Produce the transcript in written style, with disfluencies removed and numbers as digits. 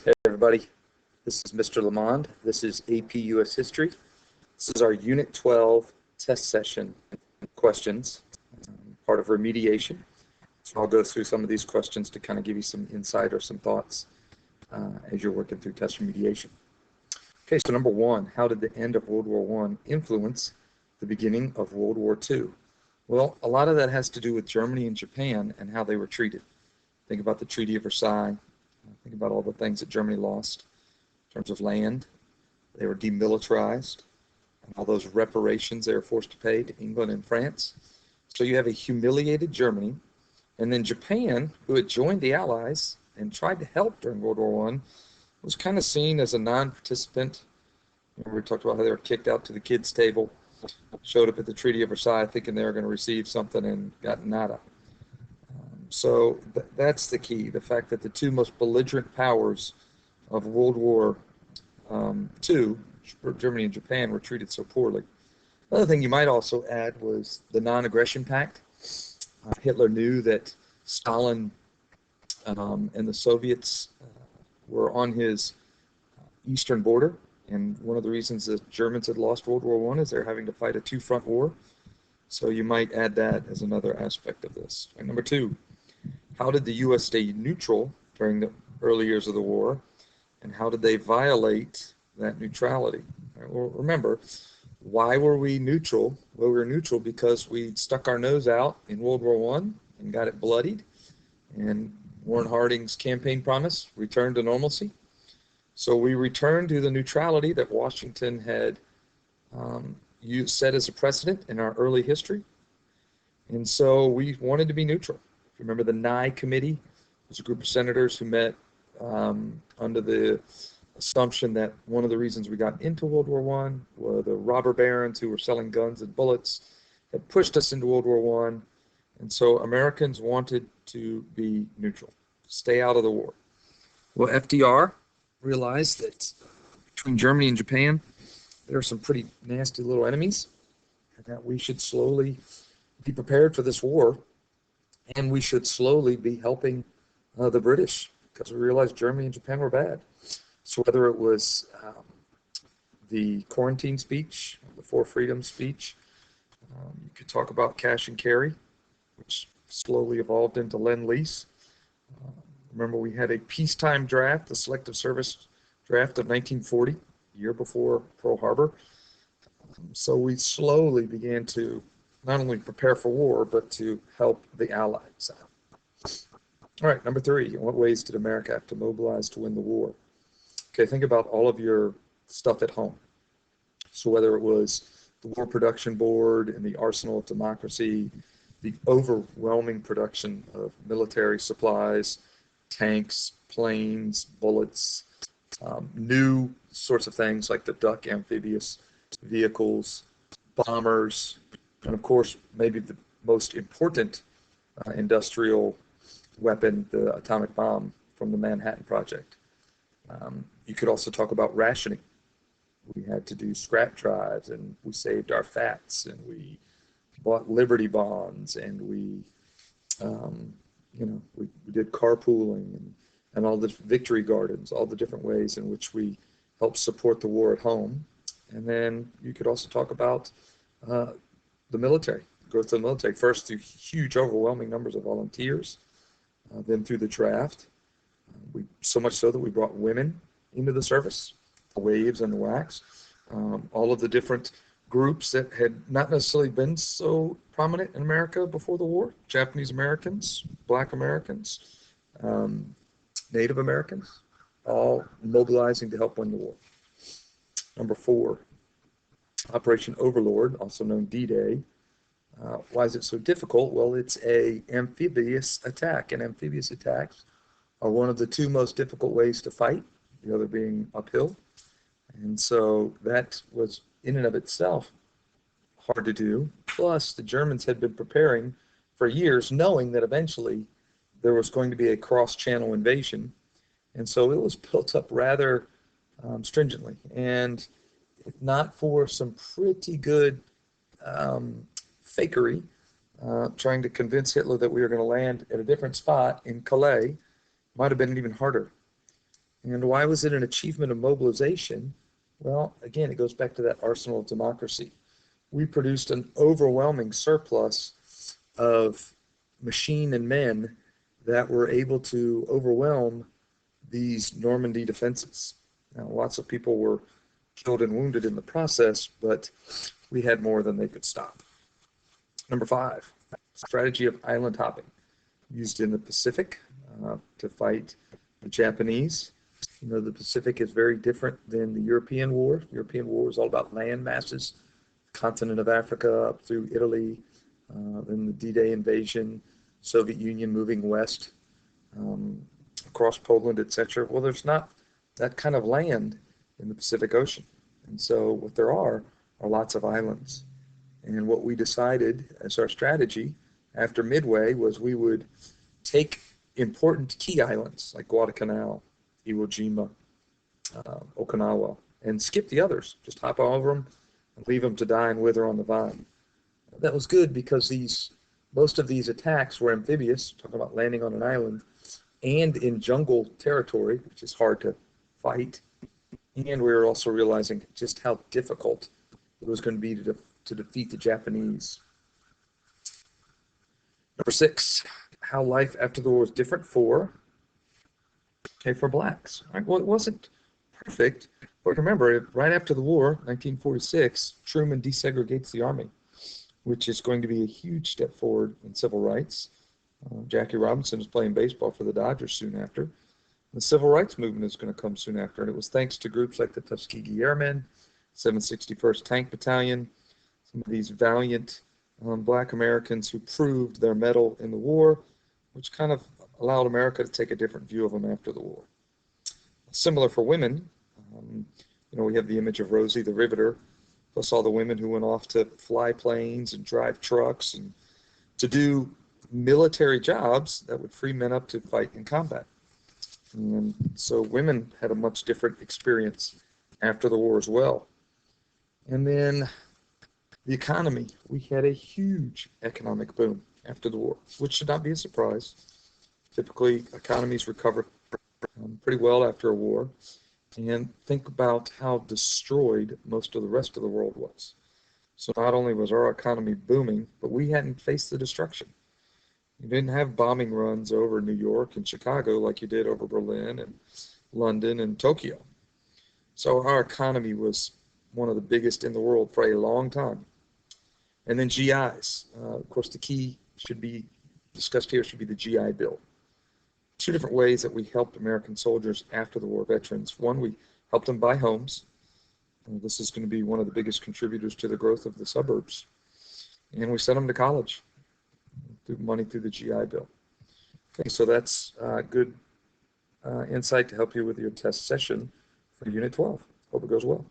Hey everybody, this is Mr. Lamond. This is AP US History. This is our Unit 12 test session questions, part of remediation. So I'll go through some of these questions to kind of give you some insight or some thoughts as you're working through test remediation. Okay, so number one, how did the end of World War I influence the beginning of World War II? Well, a lot of that has to do with Germany and Japan and how they were treated. Think about the Treaty of Versailles. Think about all the things that Germany lost in terms of land. They were demilitarized, and all those reparations they were forced to pay to England and France. So you have a humiliated Germany, and then Japan, who had joined the Allies and tried to help during World War I, was kind of seen as a non-participant. We talked about how they were kicked out to the kids' table, showed up at the Treaty of Versailles thinking they were going to receive something and got nada. So that's the key, the fact that the two most belligerent powers of World War II, Germany and Japan, were treated so poorly. Another thing you might also add was the non-aggression pact. Hitler knew that Stalin and the Soviets were on his eastern border, and one of the reasons the Germans had lost World War I is they're having to fight a two-front war. So you might add that as another aspect of this. And number two, how did the U.S. stay neutral during the early years of the war, and how did they violate that neutrality? Right, well, remember, why were we neutral? Well, we were neutral because we stuck our nose out in World War I and got it bloodied, and Warren Harding's campaign promise returned to normalcy. So we returned to the neutrality that Washington had set as a precedent in our early history, and so we wanted to be neutral. If you remember, the Nye Committee was a group of senators who met under the assumption that one of the reasons we got into World War I were the robber barons who were selling guns and bullets that pushed us into World War I, and so Americans wanted to be neutral, stay out of the war. Well, FDR realized that between Germany and Japan, there are some pretty nasty little enemies, and that we should slowly be prepared for this war, and we should slowly be helping the British, because we realized Germany and Japan were bad. So whether it was the quarantine speech, the Four Freedoms speech, you could talk about cash and carry, which slowly evolved into Lend-Lease. Remember, we had a peacetime draft, the Selective Service draft of 1940, a year before Pearl Harbor. So we slowly began to not only prepare for war, but to help the Allies out. All right, number three, in what ways did America have to mobilize to win the war? Okay, think about all of your stuff at home. So whether it was the War Production Board and the Arsenal of Democracy, the overwhelming production of military supplies, tanks, planes, bullets, new sorts of things like the Duck amphibious vehicles, bombers, and of course, maybe the most important industrial weapon, the atomic bomb from the Manhattan Project. You could also talk about rationing. We had to do scrap drives, and we saved our fats, and we bought Liberty bonds, and we did carpooling and all the victory gardens, all the different ways in which we helped support the war at home. And then you could also talk about the military, growth of the military, first through huge, overwhelming numbers of volunteers, then through the draft. So much so that we brought women into the service, the Waves and the WACs, all of the different groups that had not necessarily been so prominent in America before the war, Japanese Americans, Black Americans, Native Americans, all mobilizing to help win the war. Number four, Operation Overlord, also known D-Day. Why is it so difficult? Well, it's an amphibious attack, and amphibious attacks are one of the two most difficult ways to fight, the other being uphill. And so that was, in and of itself, hard to do. Plus, the Germans had been preparing for years, knowing that eventually there was going to be a cross-channel invasion. And so it was built up rather stringently. And if not for some pretty good fakery, trying to convince Hitler that we were going to land at a different spot in Calais, might have been even harder. And why was it an achievement of mobilization? Well, again, it goes back to that arsenal of democracy. We produced an overwhelming surplus of machine and men that were able to overwhelm these Normandy defenses. Now, lots of people were killed and wounded in the process, but we had more than they could stop. Number 5, strategy of island hopping, used in the Pacific to fight the Japanese. You know, the Pacific is very different than the European War. The European War was all about land masses, continent of Africa up through Italy, then the D-Day invasion, Soviet Union moving west, across Poland, etc. Well, there's not that kind of land in the Pacific Ocean. And so what there are lots of islands. And what we decided as our strategy after Midway was we would take important key islands like Guadalcanal, Iwo Jima, Okinawa, and skip the others. Just hop over them and leave them to die and wither on the vine. That was good because most of these attacks were amphibious, talking about landing on an island, and in jungle territory, which is hard to fight. And we were also realizing just how difficult it was going to be to defeat the Japanese. Number 6, how life after the war was different for blacks. Right? Well, it wasn't perfect, but remember, right after the war, 1946, Truman desegregates the Army, which is going to be a huge step forward in civil rights. Jackie Robinson is playing baseball for the Dodgers soon after. The civil rights movement is going to come soon after, and it was thanks to groups like the Tuskegee Airmen, 761st Tank Battalion, some of these valiant black Americans who proved their mettle in the war, which kind of allowed America to take a different view of them after the war. Similar for women, you know, we have the image of Rosie the Riveter, plus all the women who went off to fly planes and drive trucks and to do military jobs that would free men up to fight in combat. And so women had a much different experience after the war as well. And then the economy. We had a huge economic boom after the war, which should not be a surprise. Typically, economies recover pretty well after a war. And think about how destroyed most of the rest of the world was. So not only was our economy booming, but we hadn't faced the destruction. You didn't have bombing runs over New York and Chicago like you did over Berlin and London and Tokyo. So our economy was one of the biggest in the world for a long time. And then GIs. Of course, the key should be discussed here should be the GI Bill. 2 different ways that we helped American soldiers after the war veterans. One, we helped them buy homes. And this is going to be one of the biggest contributors to the growth of the suburbs. And we sent them to college through money through the GI Bill. Okay, so that's good insight to help you with your test session for Unit 12. Hope it goes well.